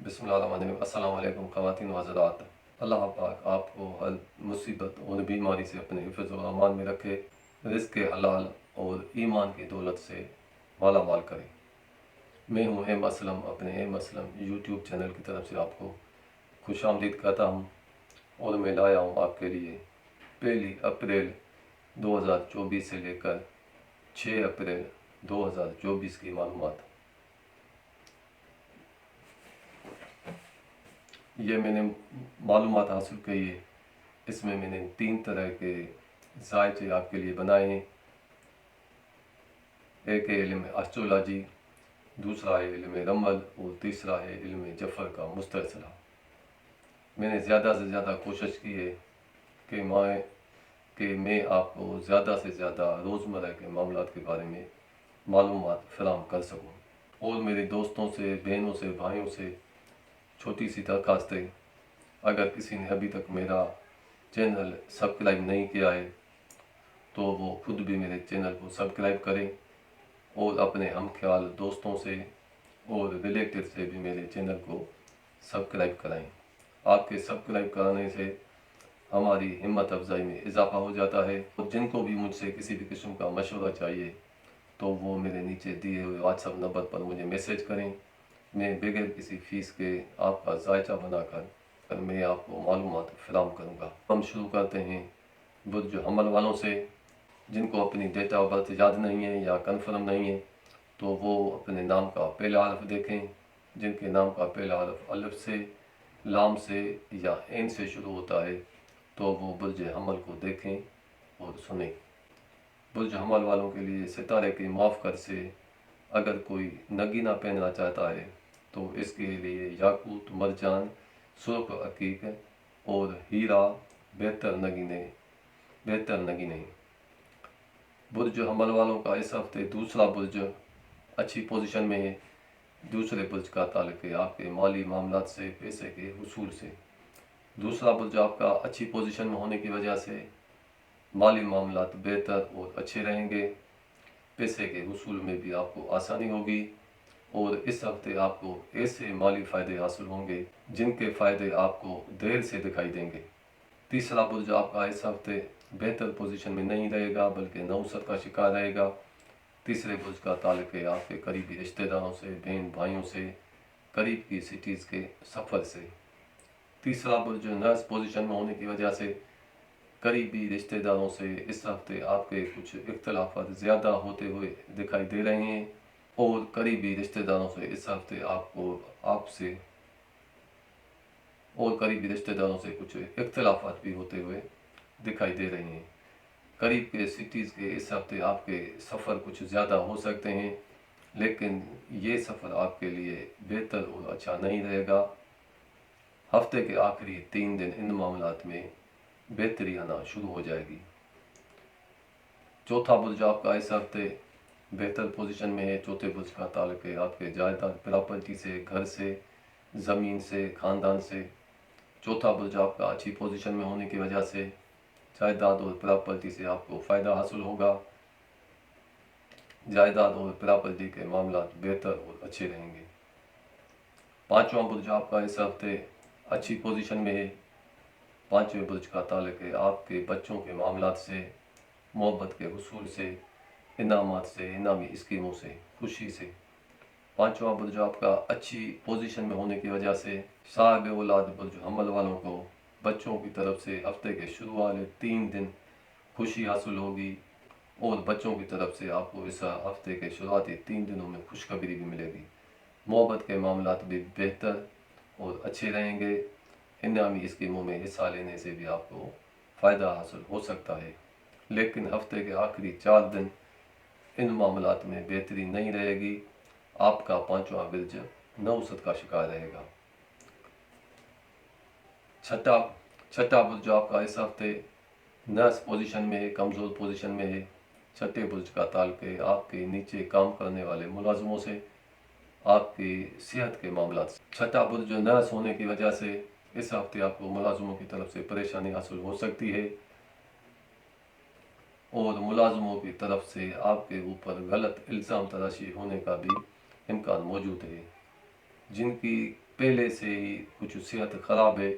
बिस्मिल्लाहिर्रहमानिर्रहीम। अस्सलाम वालेकुम ख़वातीन व हज़रात। अल्लाह पाक आपको हर मुसीबत और बीमारी से अपने हिफ्ज़ व अमान में रखे, रिज़्क़ के हलाल और ईमान की दौलत से माला माल करे। मैं हूँ एम असलम, अपने एम असलम यूट्यूब चैनल की तरफ से आपको खुशामदीद कहता हूँ और मैं लाया हूँ आपके लिए 1 अप्रैल 2024 से लेकर 6 अप्रैल 2024 की मालूमात। ये मैंने मालूमात हासिल की है। इसमें मैंने 3 तरह के ज़ायचे आपके लिए बनाए हैं। एक है इल्म एस्ट्रोलॉजी, दूसरा है इल्म रमल और तीसरा है इल्म जफ़र का मुस्तसला। मैंने ज़्यादा से ज़्यादा कोशिश की है कि मैं आपको ज़्यादा से ज़्यादा रोज़मर्रा के मामलात के बारे में मालूमात फराहम कर सकूँ। और मेरे दोस्तों से, बहनों से, भाइयों से छोटी सी दरख्वास्त है, अगर किसी ने अभी तक मेरा चैनल सब्सक्राइब नहीं किया है तो वो खुद भी मेरे चैनल को सब्सक्राइब करें और अपने हम ख्याल दोस्तों से और रिलेटिव से भी मेरे चैनल को सब्सक्राइब कराएं। आपके सब्सक्राइब कराने से हमारी हिम्मत अफजाई में इजाफ़ा हो जाता है। और जिनको भी मुझसे किसी भी किस्म का मशवरा चाहिए तो वो मेरे नीचे दिए हुए व्हाट्सएप नंबर पर मुझे मैसेज करें। मैं बगैर किसी फ़ीस के आपका जायचा बनाकर मैं आपको मालूमात फराहम करूँगा। हम शुरू करते हैं बुर्ज हमल वालों से। जिनको अपनी डेट ऑफ बर्थ याद नहीं है या कन्फर्म नहीं है तो वो अपने नाम का पहला हर्फ देखें। जिनके नाम का पहला हर्फ अलिफ से, लाम से या एन से शुरू होता है तो वो बुर्ज हमल को देखें और सुनें। बुर्ज हमल वालों के लिए सितारे के माफ़कर से अगर कोई नगीना पहनना चाहता है तो इसके लिए याकूत, मरजान, सुर्ख अकीक और हीरा बेहतर नगीने। बुर्ज हमल वालों का इस हफ्ते दूसरा बुर्ज अच्छी पोजीशन में है। दूसरे बुर्ज का ताल्लुक है आपके माली मामलात से, पैसे के हुसूल से। दूसरा बुर्ज आपका अच्छी पोजीशन में होने की वजह से माली मामलात बेहतर और अच्छे रहेंगे। पैसे के हुसूल में भी आपको आसानी होगी और इस हफ्ते आपको ऐसे माली फ़ायदे हासिल होंगे जिनके फ़ायदे आपको देर से दिखाई देंगे। तीसरा बुर्ज आपका इस हफ्ते बेहतर पोजीशन में नहीं रहेगा बल्कि नौसत का शिकार रहेगा। तीसरे बुर्ज का ताल्लुक है आपके करीबी रिश्तेदारों से, बहन भाइयों से, करीब की सिटीज़ के सफ़र से। तीसरा बुर्ज नर्स पोजीशन में होने की वजह से करीबी रिश्तेदारों से इस हफ्ते आपके कुछ इख्तलाफात ज़्यादा होते हुए दिखाई दे रहे हैं और करीबी रिश्तेदारों से इस हफ्ते करीबी रिश्तेदारों से कुछ इख्तलाफात भी होते हुए दिखाई दे रहे हैं। करीब के सिटीज़ के इस हफ्ते आपके सफ़र कुछ ज़्यादा हो सकते हैं, लेकिन ये सफ़र आपके लिए बेहतर और अच्छा नहीं रहेगा। हफ्ते के आखिरी 3 दिन इन मामलात में बेहतरी आना शुरू हो जाएगी। चौथा बुर्ज आपका इस हफ्ते बेहतर पोजीशन में है। चौथे बुर्ज का ताल्लुक है आपके जायदाद, प्रॉपर्टी से, घर से, ज़मीन से, ख़ानदान से। चौथा बुर्ज आपका अच्छी पोजीशन में होने की वजह से जायदाद और प्रॉपर्टी से आपको फ़ायदा हासिल होगा। जायदाद और प्रॉपर्टी के मामलात बेहतर और अच्छे रहेंगे। पाँचवा बुर्ज आपका इस हफ्ते अच्छी पोजीशन में है। पाँचवें बुर्ज का ताल्लुक है आपके बच्चों के मामलात से, मोहब्बत के हुसूल से, इनामात से, इनामी स्कीमों से, खुशी से। पाँचवा बुर्ज आपका अच्छी पोजीशन में होने की वजह से साहिब औलाद बुर्ज हमल वालों को बच्चों की तरफ से हफ्ते के शुरू वाले 3 दिन खुशी हासिल होगी और बच्चों की तरफ से आपको इस हफ्ते के शुरुआती 3 दिनों में खुशखबरी भी मिलेगी। मोहब्बत के मामलात भी बेहतर और अच्छे रहेंगे। इनामी स्कीमों में हिस्सा लेने से भी आपको फ़ायदा हासिल हो सकता है, लेकिन हफ्ते के आखिरी 4 दिन इन मामलात में बेहतरी नहीं रहेगी। आपका पाँचवा बुर्ज नौसत का शिकार रहेगा। छठा बुर्ज आपका इस हफ्ते नर्स पोजीशन में है, कमज़ोर पोजीशन में है। छठे बुर्ज का ताल्लुक है आपके नीचे काम करने वाले मुलाजमों से, आपकी सेहत के मामलात से। छठा बुर्ज नर्स होने की वजह से इस हफ्ते आपको मुलाजमों की तरफ से परेशानी हासिल हो सकती है और मुलाजमों की तरफ से आपके ऊपर गलत इल्ज़ाम तराशी होने का भी इम्कान मौजूद है। जिनकी पहले से ही कुछ सेहत ख़राब है,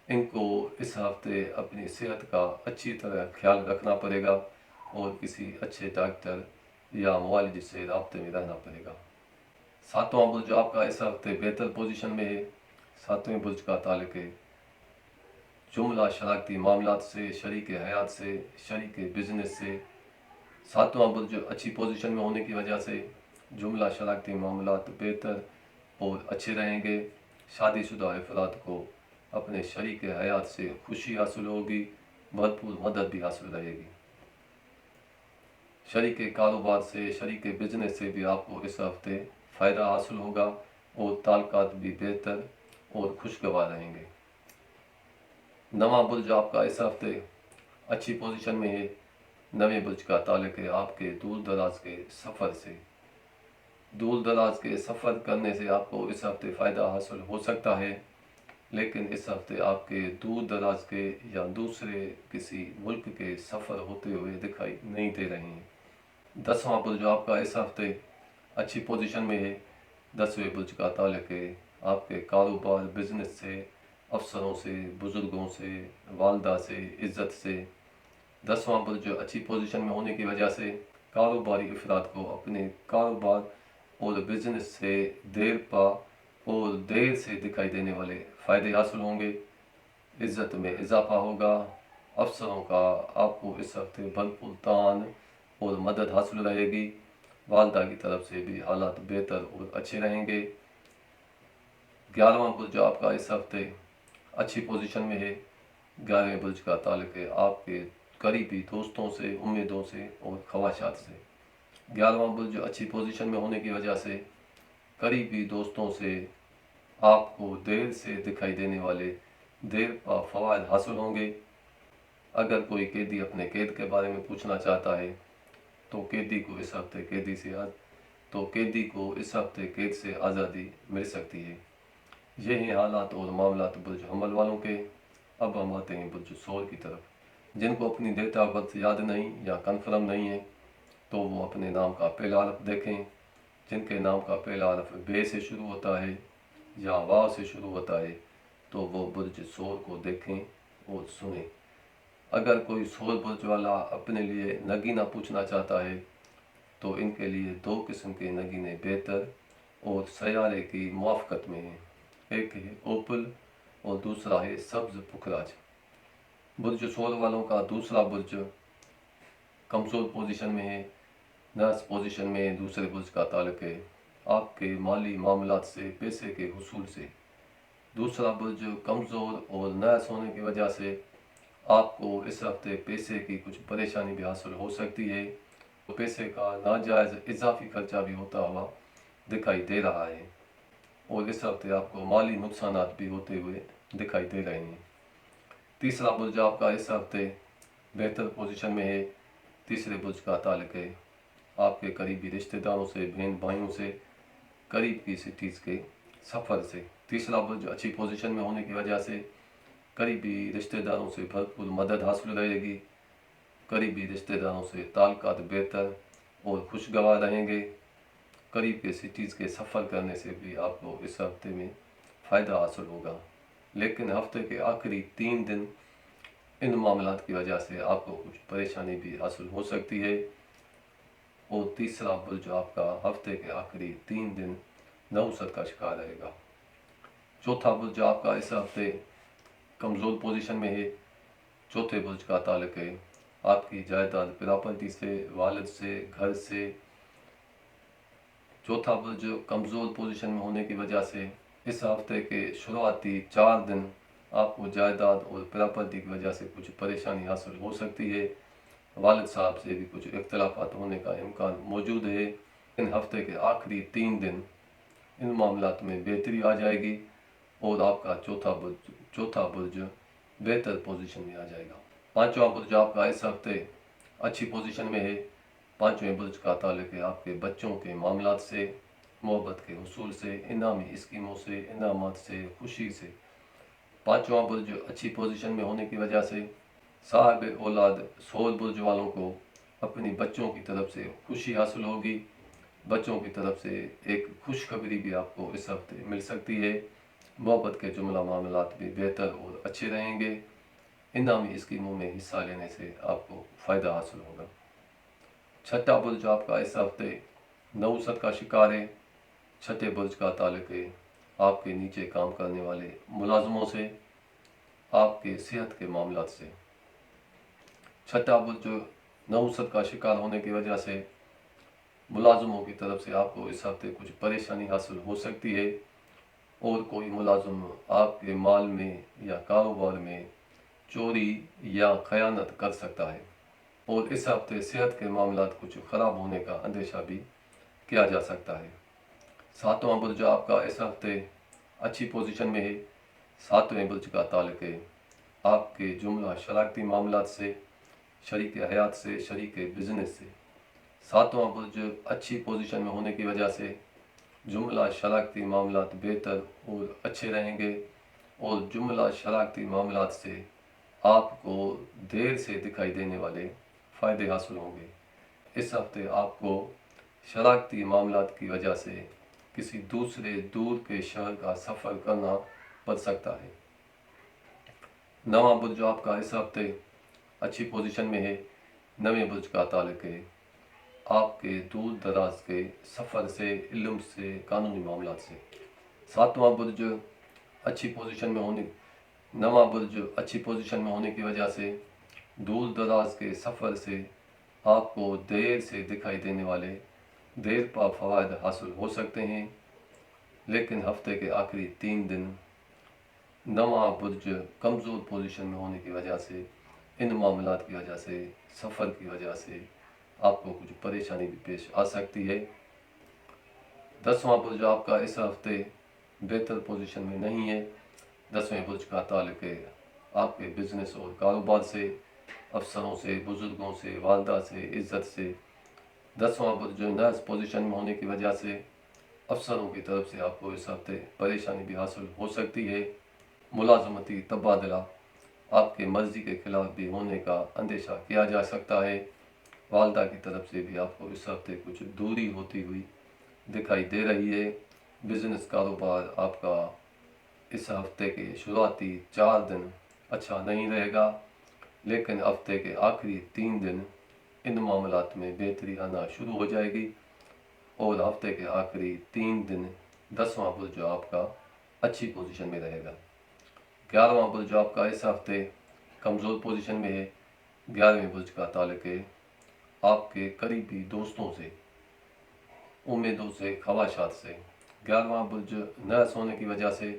इनको इस हफ्ते अपनी सेहत का अच्छी तरह ख्याल रखना पड़ेगा और किसी अच्छे डॉक्टर या मुआलिज से राब्ते में रहना पड़ेगा। सातवां बुर्ज आपका इस हफ्ते बेहतर पोजीशन में है। सातवें बुर्ज का ताल्लुक है जुमला शराकती मामलात से, शरीक हयात से, शरीक बिजनेस से। सातवां बुर्ज अच्छी पोजीशन में होने की वजह से जुमला शराकती मामलात बेहतर और अच्छे रहेंगे। शादीशुदा अफराद को अपने शरीक हयात से खुशी हासिल होगी, भरपूर मदद भी हासिल रहेगी। शरीक कारोबार से, शरीक बिजनेस से भी आपको इस हफ्ते फ़ायदा हासिल होगा और ताल्लुकात भी बेहतर और खुशगवार रहेंगे। नवां बुर्ज आपका इस हफ्ते अच्छी पोजीशन में है। नवे बुर्ज का ताल्लुक है आपके दूर दराज के सफ़र से। दूर दराज के सफ़र करने से आपको इस हफ्ते फ़ायदा हासिल हो सकता है, लेकिन इस हफ्ते आपके दूर दराज के या दूसरे किसी मुल्क के सफ़र होते हुए दिखाई नहीं दे रहे हैं। 10वां बुर्ज आपका इस हफ्ते अच्छी पोजीशन में है। 10वें बुर्ज का ताल्लुक है आपके कारोबार बिजनेस से, अफसरों से, बुज़ुर्गों से, वालदा से, इज़्ज़त से। 10वां बुर्ज अच्छी पोजीशन में होने की वजह से कारोबारी अफराद को अपने कारोबार और बिजनेस से देर पा और देर से दिखाई देने वाले फ़ायदे हासिल होंगे। इज़्ज़त में इजाफा होगा। अफसरों का आपको इस हफ्ते भरपूर तान और मदद हासिल रहेगी। वालदा की तरफ से भी हालात बेहतर और अच्छे रहेंगे। 11वां बुर्ज आपका इस हफ्ते अच्छी पोजीशन में है। 11वें बुर्ज का ताल्लुक है आपके करीबी दोस्तों से, उम्मीदों से और ख्वाहिशात से। 11वां बुर्ज अच्छी पोजीशन में होने की वजह से करीबी दोस्तों से आपको देर से दिखाई देने वाले देर पा फ़वाइद हासिल होंगे। अगर कोई कैदी अपने कैद के बारे में पूछना चाहता है तो कैदी को इस हफ्ते कैद से आज़ादी मिल सकती है। ये हैं हालात और मामलात बुर्ज हमल वालों के। अब हम आते हैं बुर्ज सोर की तरफ। जिनको अपनी डेट ऑफ बर्थ याद नहीं या कन्फर्म नहीं है तो वो अपने नाम का पहला हरफ देखें। जिनके नाम का पहला हरफ बे से शुरू होता है या वाव से शुरू होता है तो वो बुर्ज सोर को देखें और सुनें। अगर कोई सोर बुर्ज वाला अपने लिए नगीना पूछना चाहता है तो इनके लिए 2 किस्म के नगीने बेहतर और सयारे की मुआफ़क़त में हैं। एक है ओपल और दूसरा है सब्ज़ पुखराज। बुर्ज सोर वालों का दूसरा बुर्ज कमज़ोर पोजीशन में है, नर्स पोजीशन में। दूसरे बुर्ज का ताल्लुक है आपके माली मामलात से, पैसे के हुसूल से। दूसरा बुर्ज कमज़ोर और नर्स होने की वजह से आपको इस हफ्ते पैसे की कुछ परेशानी भी हासिल हो सकती है। तो पैसे का नाजायज़ इजाफी खर्चा भी होता हुआ दिखाई दे रहा है और इस हफ्ते आपको माली नुकसानात भी होते हुए दिखाई दे रहे हैं। तीसरा बुर्ज आपका इस हफ्ते बेहतर पोजीशन में है। तीसरे बुर्ज का ताल्लुक है आपके करीबी रिश्तेदारों से, बहन भाइयों से, करीब की सिटीज़ के सफ़र से। तीसरा बुर्ज अच्छी पोजीशन में होने की वजह से करीबी रिश्तेदारों से भरपूर मदद हासिल रहेगी। करीबी रिश्तेदारों से ताल्लुकात बेहतर और खुशगवार रहेंगे। करीब के सिटीज़ के सफ़र करने से भी आपको इस हफ्ते में फ़ायदा हासिल होगा, लेकिन हफ्ते के आखिरी 3 दिन इन मामलात की वजह से आपको कुछ परेशानी भी हासिल हो सकती है। और तीसरा बुर्ज आपका हफ्ते के आखिरी 3 दिन नहुसत का शिकार रहेगा। चौथा बुर्ज आपका इस हफ्ते कमज़ोर पोजीशन में है। चौथे बुर्ज का ताल्लुक है आपकी जायदाद, प्रॉपर्टी से, वालिद से, घर से। चौथा बुर्ज कमज़ोर पोजीशन में होने की वजह से इस हफ्ते के शुरुआती 4 दिन आपको जायदाद और प्रॉपर्टी की वजह से कुछ परेशानी हासिल हो सकती है। वालिद साहब से भी कुछ इख्तलाफात होने का इम्कान मौजूद है। इन हफ्ते के आखिरी 3 दिन इन मामलात में बेहतरी आ जाएगी और आपका चौथा बुर्ज बेहतर पोजीशन में आ जाएगा। पांचवा बुर्ज आपका इस हफ्ते अच्छी पोजीशन में है। पांचवें बुर्ज का ताल्लुक है आपके बच्चों के मामलात से, मोहब्बत के हुसूल से, इनामी स्कीमों से, इनामात से, खुशी से। पांचवा बुर्ज अच्छी पोजीशन में होने की वजह से साहिब औलाद सोल बुर्ज वालों को अपनी बच्चों की तरफ से खुशी हासिल होगी। बच्चों की तरफ से एक खुशखबरी भी आपको इस हफ्ते मिल सकती है। मोहब्बत के जुमला मामलात भी बेहतर और अच्छे रहेंगे। इनामी स्कीमों में हिस्सा लेने से आपको फ़ायदा हासिल होगा। छठा बुर्ज आपका इस हफ्ते नौसत का शिकार है। छठे बुर्ज का ताल्लुक है आपके नीचे काम करने वाले मुलाजमों से, आपके सेहत के मामलात से। छठा बुर्ज नौसत का शिकार होने की वजह से मुलाजमों की तरफ से आपको इस हफ्ते कुछ परेशानी हासिल हो सकती है, और कोई मुलाजिम आपके माल में या कारोबार में चोरी या खयानत कर सकता है। और इस हफ्ते सेहत के मामलात कुछ ख़राब होने का अंदेशा भी किया जा सकता है। सातवां बुर्ज आपका इस हफ्ते अच्छी पोजीशन में है। सातवें बुर्ज का ताल्लुक है आपके जुमला शरारती मामलात से, शरीक हयात से, शरीक बिजनेस से। सातवां बुर्ज अच्छी पोजीशन में होने की वजह से जुमला शरारती मामलात बेहतर और अच्छे रहेंगे, और जुमला शरारती मामलात से आपको देर से दिखाई देने वाले फ़ायदे हासिल होंगे। इस हफ्ते आपको शरारती मामलात की वजह से किसी दूसरे दूर के शहर का सफ़र करना पड़ सकता है। नवां बुर्ज आपका इस हफ्ते अच्छी पोजीशन में है। नवें बुर्ज का ताल्लुक है आपके दूर दराज के सफ़र से, इल्म से, कानूनी मामलात से। सातवां बुर्ज अच्छी पोजीशन में होने नवां बुर्ज अच्छी पोजीशन में होने की वजह से दूर दराज के सफ़र से आपको देर से दिखाई देने वाले देर पा फ़वाद हासिल हो सकते हैं, लेकिन हफ्ते के आखिरी 3 दिन नवां बुर्ज कमज़ोर पोजीशन में होने की वजह से, इन मामलात की वजह से, सफ़र की वजह से आपको कुछ परेशानी भी पेश आ सकती है। 10वां बुर्ज आपका इस हफ्ते बेहतर पोजीशन में नहीं है। 10वें बुर्ज का ताल्लुक है आपके बिजनेस और कारोबार से, अफसरों से, बुजुर्गों से, वालदा से, इज़्ज़त से। 10वां बुर्ज नर्स पोजीशन में होने की वजह से अफसरों की तरफ से आपको इस हफ्ते परेशानी भी हासिल हो सकती है। मुलाजमती तबादला आपके मर्ज़ी के खिलाफ भी होने का अंदेशा किया जा सकता है। वालदा की तरफ से भी आपको इस हफ्ते कुछ दूरी होती हुई दिखाई दे रही है। बिजनेस कारोबार आपका इस हफ्ते के शुरुआती 4 दिन अच्छा नहीं रहेगा, लेकिन हफ्ते के आखिरी 3 दिन इन मामलात में बेहतरी आना शुरू हो जाएगी, और हफ्ते के आखिरी 3 दिन 10वां बुर्ज आपका अच्छी पोजीशन में रहेगा। 11वां बुर्ज आपका इस हफ्ते कमज़ोर पोजीशन में है। 11वें बुर्ज का ताल्लुक है आपके करीबी दोस्तों से, उम्मीदों से, ख्वाहिशात से। 11वां बुर्ज नर्स होने की वजह से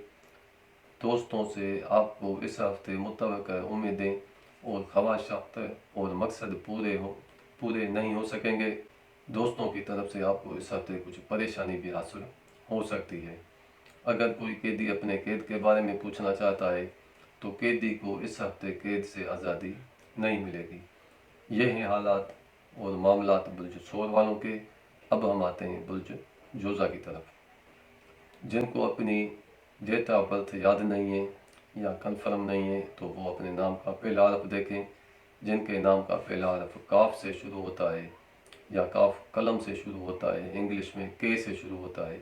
दोस्तों से आपको इस हफ्ते मुतवक्का उम्मीदें और ख्वाहिशात और मकसद पूरे नहीं हो सकेंगे। दोस्तों की तरफ से आपको इस हफ्ते कुछ परेशानी भी हासिल हो सकती है। अगर कोई कैदी अपने कैद के बारे में पूछना चाहता है तो कैदी को इस हफ्ते कैद से आज़ादी नहीं मिलेगी। ये हैं हालात और मामलात बुर्ज शोर वालों के। अब हम आते हैं बुर्ज जोज़ा की तरफ। जिनको अपनी डेट ऑफ बर्थ याद नहीं है या कन्फर्म नहीं है तो वो अपने नाम का पहला हरफ देखें। जिनके नाम का पहला हरफ काफ से शुरू होता है या काफ कलम से शुरू होता है, इंग्लिश में के से शुरू होता है,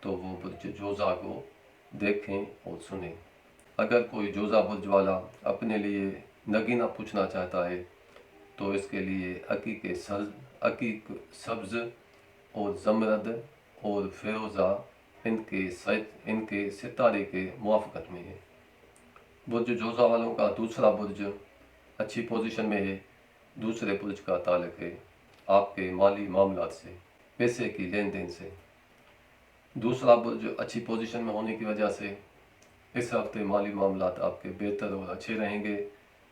तो वो बुर्ज जोज़ा को देखें और सुनें। अगर कोई जोज़ा बुर्ज वाला अपने लिए नगीना पूछना चाहता है तो इसके लिए अकीक सब्ज़ और ज़मरद और फ़िरोज़ा इनके सितारे के मुआफ़क़त में है। बुर्ज जोज़ा वालों का दूसरा बुर्ज अच्छी पोजीशन में है। दूसरे बुर्ज का ताल्लुक है आपके माली मामलात से, पैसे की लेन देन से। दूसरा बुर्ज अच्छी पोजीशन में होने की वजह से इस हफ्ते माली मामलात आपके बेहतर और अच्छे रहेंगे,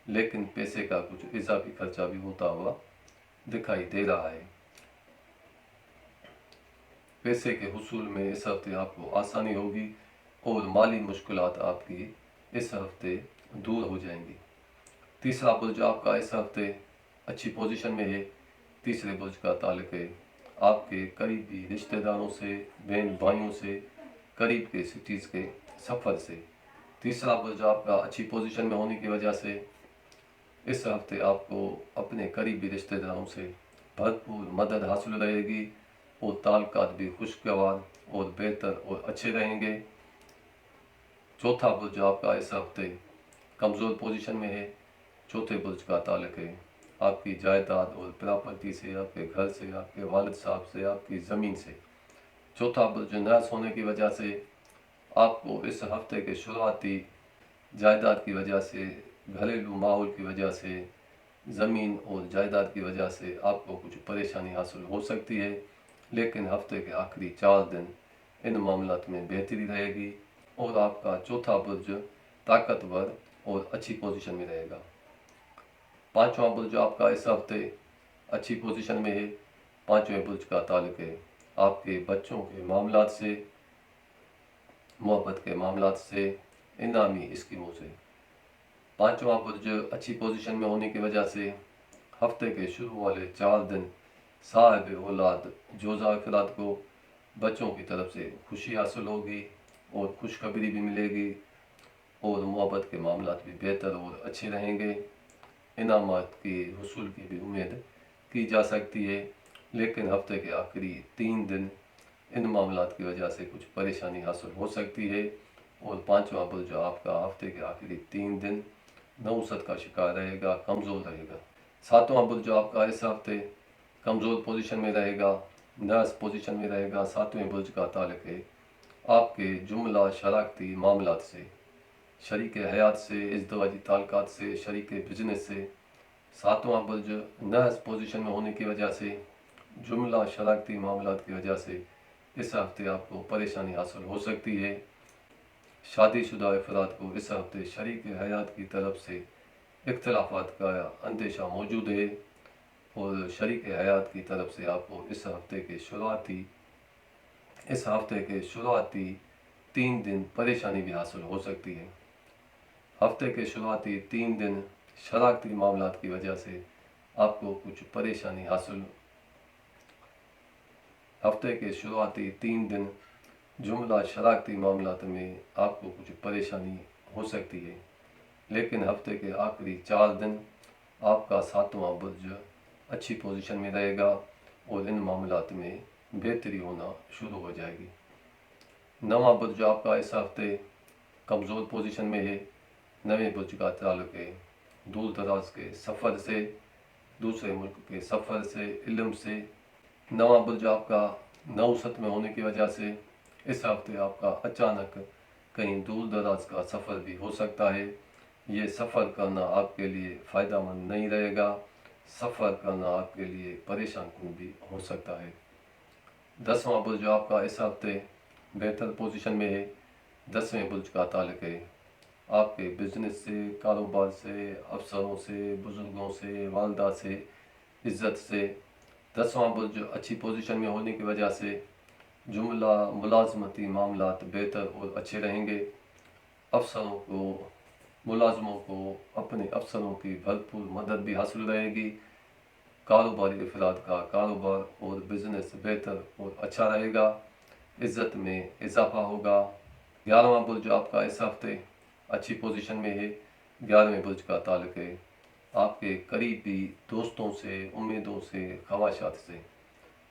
लेकिन पैसे का कुछ इजाफी खर्चा भी होता हुआ दिखाई दे रहा है। पैसे के हुसूल में इस हफ्ते आपको आसानी होगी और माली मुश्किलात आपकी इस हफ्ते दूर हो जाएंगी। तीसरा बुर्ज आपका इस हफ्ते अच्छी पोजीशन में है। तीसरे बुर्ज का ताल्लुक है आपके करीबी रिश्तेदारों से, बहन भाइयों से, करीब के सिटीज़ के सफ़र से। तीसरा बुर्ज आपका अच्छी पोजीशन में होने की वजह से इस हफ्ते आपको अपने करीबी रिश्तेदारों से भरपूर मदद हासिल रहेगी और ताल्लुकात भी खुशगवार और बेहतर और अच्छे रहेंगे। चौथा बुर्ज आपका इस हफ्ते कमज़ोर पोजीशन में है। चौथे बुर्ज का ताल्लुक है आपकी जायदाद और प्रॉपर्टी से, आपके घर से, आपके वालिद साहब से, आपकी ज़मीन से। चौथा बुर्ज नर्स होने की वजह से आपको इस हफ्ते के शुरुआती जायदाद की वजह से, घरेलू माहौल की वजह से, ज़मीन और जायदाद की वजह से आपको कुछ परेशानी हासिल हो सकती है, लेकिन हफ्ते के आखिरी 4 दिन इन मामलात में बेहतरी रहेगी और आपका चौथा बुर्ज ताकतवर और अच्छी पोजीशन में रहेगा। पांचवा बुर्ज आपका इस हफ्ते अच्छी पोजीशन में है। पांचवें बुर्ज का ताल्लुक है आपके बच्चों के मामलात से, मोहब्बत के मामलात से, इनामी स्कीमों से। पांचवा बुर्ज अच्छी पोजीशन में होने की वजह से हफ्ते के शुरू वाले 4 दिन साहिब औलाद जोज़ा अफराद को बच्चों की तरफ से खुशी हासिल होगी और खुशखबरी भी मिलेगी और मोहब्बत के मामलात भी बेहतर और अच्छे रहेंगे। इनामात की हुसूल की भी उम्मीद की जा सकती है, लेकिन हफ्ते के आखिरी 3 दिन इन मामलात की वजह से कुछ परेशानी हासिल हो सकती है और पांचवा बुर्ज आपका हफ्ते के आखिरी 3 दिन नौसत का शिकार रहेगा, कमज़ोर रहेगा। सातवां बुर्ज आपका इस हफ्ते कमज़ोर पोजीशन में रहेगा, नर्स पोजीशन में रहेगा। सातवें बुर्ज का ताल्लुक है आपके जुमला शराकती मामलात से, शरीक हयात से, इज़्दवाजी ताल्लुकात से, शरीक बिजनेस से। सातवां बुर्ज नर्स पोजीशन में होने की वजह से, जुमला शराकती मामलात की वजह से इस हफ्ते आपको परेशानी हासिल हो सकती है। शादीशुदा अफराद को इस हफ्ते शरीक हयात की तरफ से इख्तलाफात का अंदेशा मौजूद है और शरीक हयात की तरफ से आपको इस हफ्ते के शुरुआती 3 दिन परेशानी भी हासिल हो सकती है। हफ्ते के शुरुआती 3 दिन शराकती मामलात की वजह से आपको कुछ परेशानी हासिल हफ्ते के शुरुआती 3 दिन जुमला शराकती मामलात में आपको कुछ परेशानी हो सकती है, लेकिन हफ्ते के आखिरी 4 दिन आपका सातवां बुर्ज अच्छी पोजीशन में रहेगा और इन मामलात में बेहतरी होना शुरू हो जाएगी। नवा बुर्ज आपका इस हफ्ते कमज़ोर पोजीशन में है। नवे बुर्ज का ताल्लुक है दूर दराज के सफ़र से, दूसरे मुल्क के सफ़र से, इल्म से। नवा बुर्ज आपका नौसत में होने की वजह से इस हफ्ते आपका अचानक कहीं दूर दराज का सफ़र भी हो सकता है। ये सफ़र करना आपके लिए फ़ायदेमंद नहीं रहेगा, सफ़र करना आपके लिए परेशान कुन भी हो सकता है। 10वां बुर्ज आपका इस हफ्ते बेहतर पोजीशन में है। 10वें बुर्ज का ताल्लुक है आपके बिजनेस से, कारोबार से, अफसरों से, बुज़ुर्गों से, वालदा से, इज़्ज़त से। 10वां बुर्ज अच्छी पोजीशन में होने की वजह से जुमला मुलाजमती मामलात बेहतर और अच्छे रहेंगे। अफसरों को, मुलाजमों को अपने अफसरों की भरपूर मदद भी हासिल रहेगी। कारोबारी अफराद का कारोबार और बिजनेस बेहतर और अच्छा रहेगा। इज़्ज़त में इजाफा होगा। 11वां बुर्ज आपका इस हफ्ते अच्छी पोजीशन में है। 11वें बुर्ज का ताल्लुक है आपके करीबी दोस्तों से, उम्मीदों से, ख्वाहिशात से।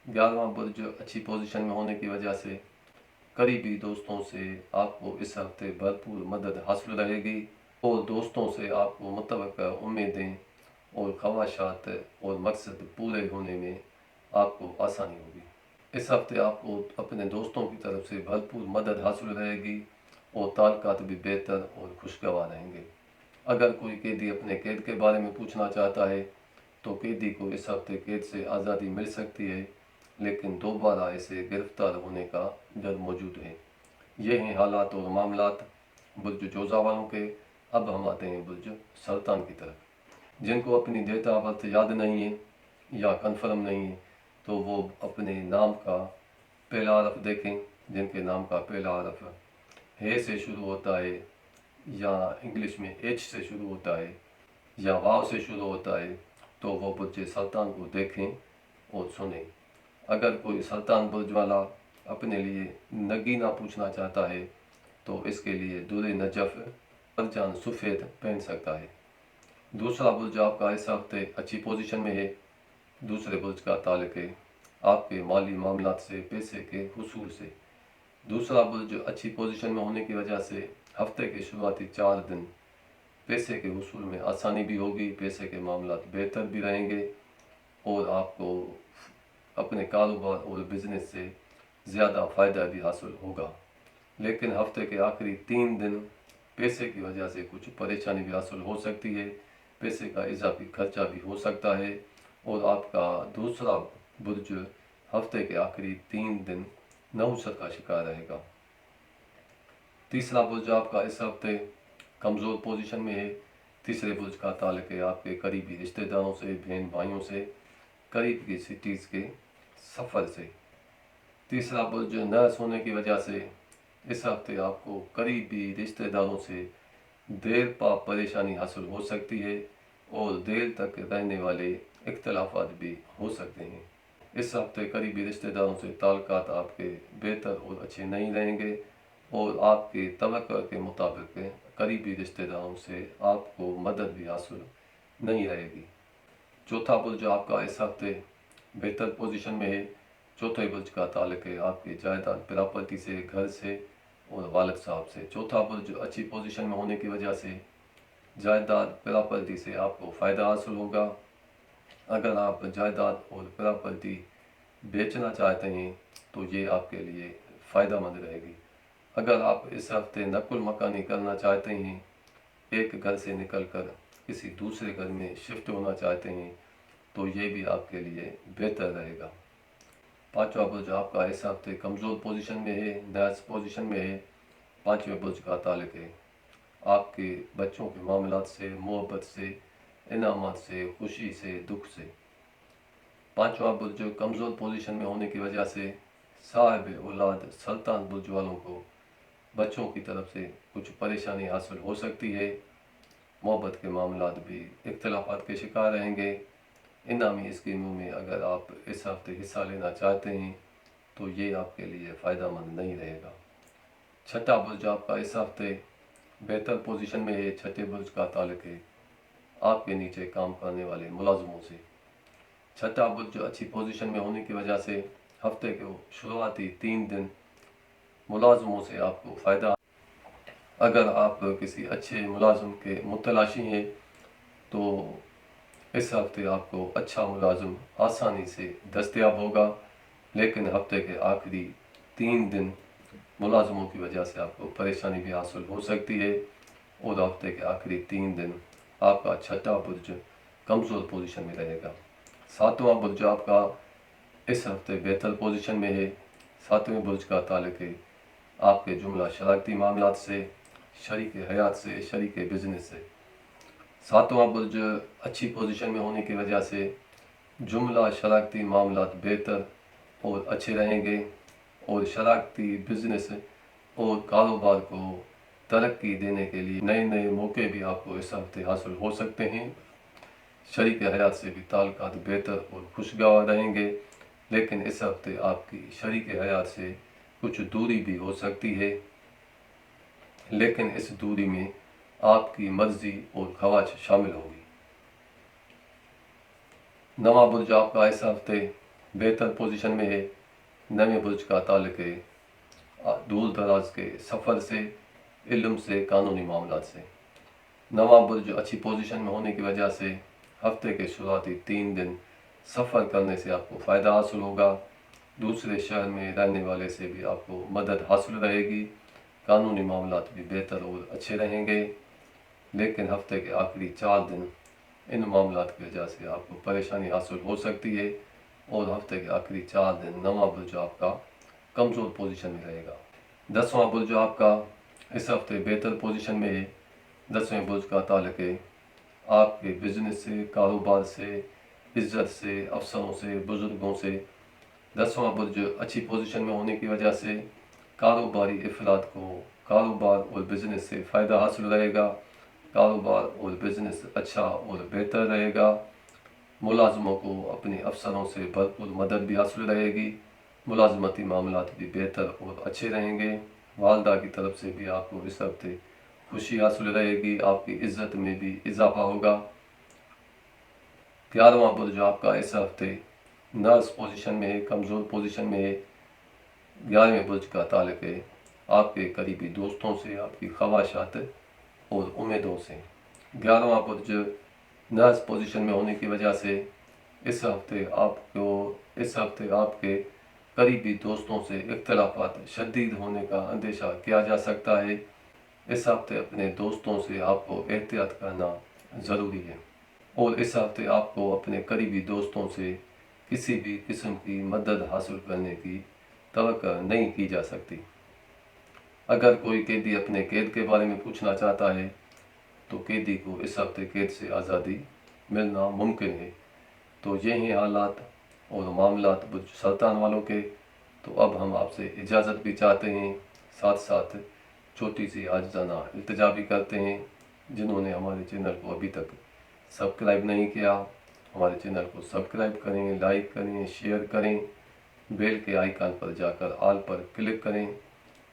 11वां बुर्ज अच्छी पोजीशन में होने की वजह से करीबी दोस्तों से आपको इस हफ्ते भरपूर मदद हासिल रहेगी और दोस्तों से आपको मुतवक्का उम्मीदें और ख्वाहिशात और मकसद पूरे होने में आपको आसानी होगी। इस हफ्ते आपको अपने दोस्तों की तरफ से भरपूर मदद हासिल रहेगी और ताल्लुकात भी बेहतर और खुशगवार रहेंगे। अगर कोई कैदी अपने कैद के बारे में पूछना चाहता है तो कैदी को इस हफ्ते कैद से आज़ादी मिल सकती है, लेकिन दोबारा इसे गिरफ्तार होने का डर मौजूद है। ये हैं हालात और मामलात बुर्ज जोज़ा वालों के। अब हम आते हैं बुर्ज सरतान की तरफ। जिनको अपनी डेट ऑफ बर्थ याद नहीं है या कन्फर्म नहीं है तो वो अपने नाम का पहला हरफ देखें। जिनके नाम का पहला हरफ हे से शुरू होता है या इंग्लिश में एच से शुरू होता है या वाव से शुरू होता है तो वो बुर्ज सरतान को देखें और सुनें। अगर कोई सरतान बुर्ज वाला अपने लिए नगीना पूछना चाहता है तो इसके लिए दूरे नजफ मरजान सफ़ेद पहन सकता है। दूसरा बुर्ज आपका इस हफ्ते अच्छी पोजीशन में है। दूसरे बुर्ज का ताल्लुक है आपके माली मामलात से, पैसे के हुसूल से। दूसरा बुर्ज अच्छी पोजीशन में होने की वजह से हफ्ते के शुरुआती 4 दिन पैसे के वसूल में आसानी भी होगी, पैसे के मामलात बेहतर भी रहेंगे और आपको अपने कारोबार और बिजनेस से ज़्यादा फ़ायदा भी हासिल होगा। लेकिन हफ्ते के आखिरी 3 दिन पैसे की वजह से कुछ परेशानी भी हासिल हो सकती है, पैसे का इजाफी खर्चा भी हो सकता है और आपका दूसरा बुर्ज हफ्ते के आखिरी 3 दिन नहुसत का शिकार रहेगा। तीसरा बुर्ज आपका इस हफ्ते कमज़ोर पोजीशन में है। तीसरे बुर्ज का ताल्लुक है आपके करीबी रिश्तेदारों से, बहन भाइयों से, करीब की सिटीज़ के सफ़र से। तीसरा बुर्ज नर्स होने की वजह से इस हफ्ते आपको करीबी रिश्तेदारों से देर पा परेशानी हासिल हो सकती है और देर तक रहने वाले इख्तलाफात भी हो सकते हैं। इस हफ्ते करीबी रिश्तेदारों से ताल्लुकात आपके बेहतर और अच्छे नहीं रहेंगे और आपके तवक्को के मुताबिक करीबी रिश्तेदारों से आपको मदद भी हासिल नहीं रहेगी। चौथा बुर्ज आपका इस हफ्ते बेहतर पोजीशन में है। चौथे बुर्ज का ताल्लुक है आपकी जायदाद प्रॉपर्टी से, घर से और वालिद साहब से। चौथा बुर्ज अच्छी पोजीशन में होने की वजह से जायदाद प्रॉपर्टी से आपको फ़ायदा हासिल होगा। अगर आप जायदाद और प्रॉपर्टी बेचना चाहते हैं तो ये आपके लिए फ़ायदेमंद रहेगी। अगर आप इस हफ्ते नकुल मकानी करना चाहते हैं, एक घर से निकलकर किसी दूसरे घर में शिफ्ट होना चाहते हैं तो ये भी आपके लिए बेहतर रहेगा। पांचवा बुर्ज आपका इस हफ्ते कमज़ोर पोजीशन में है, नर्स पोजीशन में है। पांचवें बुर्ज का ताल्लुक है आपके बच्चों के मामलात से, मोहब्बत से, इनामात से, खुशी से, दुख से। पांचवा बुर्ज कमज़ोर पोजीशन में होने की वजह से साहिब औलाद सुल्तान बुर्ज वालों को बच्चों की तरफ से कुछ परेशानी हासिल हो सकती है। मोहब्बत के मामलात भी इख्तलाफात के शिकार रहेंगे। इनामी स्कीमों में अगर आप इस हफ्ते हिस्सा लेना चाहते हैं तो ये आपके लिए फ़ायदेमंद नहीं रहेगा। छठा बुर्ज आपका इस हफ्ते बेहतर पोजीशन में है। छठे बुर्ज का ताल्लुक है आपके नीचे काम करने वाले मुलाजमों से। छठा बुर्ज अच्छी पोजीशन में होने की वजह से हफ्ते के शुरुआती 3 दिन मुलाजमों से आपको फ़ायदा। अगर आप किसी अच्छे मुलाजिम के मुतलाशी हैं तो इस हफ्ते आपको अच्छा मुलाजिम आसानी से दस्तयाब होगा। लेकिन हफ्ते के आखिरी 3 दिन मुलाजमों की वजह से आपको परेशानी भी हासिल हो सकती है और हफ्ते के आखिरी 3 दिन आपका छठा बुर्ज कमज़ोर पोजीशन में रहेगा। सातवां बुर्ज आपका इस हफ्ते बेहतर पोजीशन में है। सातवें बुर्ज का ताल्लुक है आपके जुमला शराकती मामलात से, शरीक हयात से, शरीक बिजनेस से। सातवां बुर्ज अच्छी पोजीशन में होने की वजह से जुमला शराकती मामलात बेहतर और अच्छे रहेंगे और शराकती बिजनेस और कारोबार को तरक्की देने के लिए नए नए मौके भी आपको इस हफ्ते हासिल हो सकते हैं। शरीक हयात से भी ताल्लुकात बेहतर और खुशगवार रहेंगे। लेकिन इस हफ्ते आपकी शरीक हयात से कुछ दूरी भी हो सकती है, लेकिन इस दूरी में आपकी मर्जी और ख्वाहिश शामिल होगी। नवा बुर्ज आपका इस हफ्ते बेहतर पोजीशन में है। नवे बुर्ज का ताल्लुक है दूर दराज के सफ़र से, इल्म से, कानूनी मामलात से। नवा बुर्ज अच्छी पोजीशन में होने की वजह से हफ्ते के शुरुआती 3 दिन सफ़र करने से आपको फ़ायदा हासिल होगा। दूसरे शहर में रहने वाले से भी आपको मदद हासिल रहेगी। कानूनी मामलात भी बेहतर और अच्छे रहेंगे। लेकिन हफ्ते के आखिरी 4 दिन इन मामलात की वजह से आपको परेशानी हासिल हो सकती है और हफ्ते के आखिरी 4 दिन नवा बुर्ज आपका कमज़ोर पोजीशन में रहेगा। 10वां बुर्ज आपका इस हफ्ते बेहतर पोजीशन में है। 10वें बुर्ज का ताल्लुक है आपके बिजनेस से, कारोबार से, इज्जत से, अफसरों से, बुज़ुर्गों से। 10वां बुर्ज अच्छी पोजीशन में होने की वजह से कारोबारी अफराद को कारोबार और बिजनेस से फ़ायदा हासिल रहेगा। कारोबार और बिजनेस अच्छा और बेहतर रहेगा। मुलाजमों को अपने अफसरों से भरपूर मदद भी हासिल रहेगी। मुलाजमती मामलात भी बेहतर और अच्छे रहेंगे। वालदा की तरफ से भी आपको इस हफ्ते खुशी हासिल रहेगी। आपकी इज्जत में भी इजाफा होगा। 11वां बुर्ज आपका इस हफ्ते नर्स पोजीशन में है, कमज़ोर पोजीशन में है। 11वें बुर्ज का ताल्लुक है आपके करीबी दोस्तों से, आपकी ख्वाहिशात और उम्मीदों से। 11वां बुर्ज नर्स पोजीशन में होने की वजह से इस हफ्ते आपके करीबी दोस्तों से इख्तलाफात शदीद होने का अंदेशा किया जा सकता है। इस हफ्ते अपने दोस्तों से आपको एहतियात करना ज़रूरी है और इस हफ्ते आपको अपने करीबी दोस्तों से किसी भी किस्म की मदद हासिल करने की तवक्को नहीं की जा सकती। अगर कोई कैदी अपने कैद के बारे में पूछना चाहता है तो कैदी को इस हफ्ते कैद से आज़ादी मिलना मुमकिन है। तो ये हैं हालात और मामलात बुर्ज सरतान वालों के। तो अब हम आपसे इजाज़त भी चाहते हैं, साथ साथ छोटी सी आजिज़ाना इल्तिजा भी करते हैं। जिन्होंने हमारे चैनल को अभी तक सब्सक्राइब नहीं किया, हमारे चैनल को सब्सक्राइब करें, लाइक करें, शेयर करें, बेल के आइकन पर जाकर ऑल पर क्लिक करें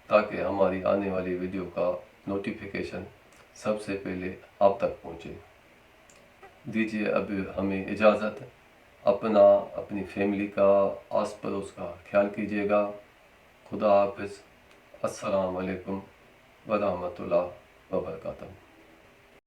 ताकि हमारी आने वाली वीडियो का नोटिफिकेशन सबसे पहले आप तक पहुँचे। दीजिए अब हमें इजाज़त। अपना, अपनी फैमिली का, आस पड़ोस का ख्याल कीजिएगा। खुदा हाफिज़। अस्सलाम वालेकुम व रहमतुल्लाह व बरकातहू।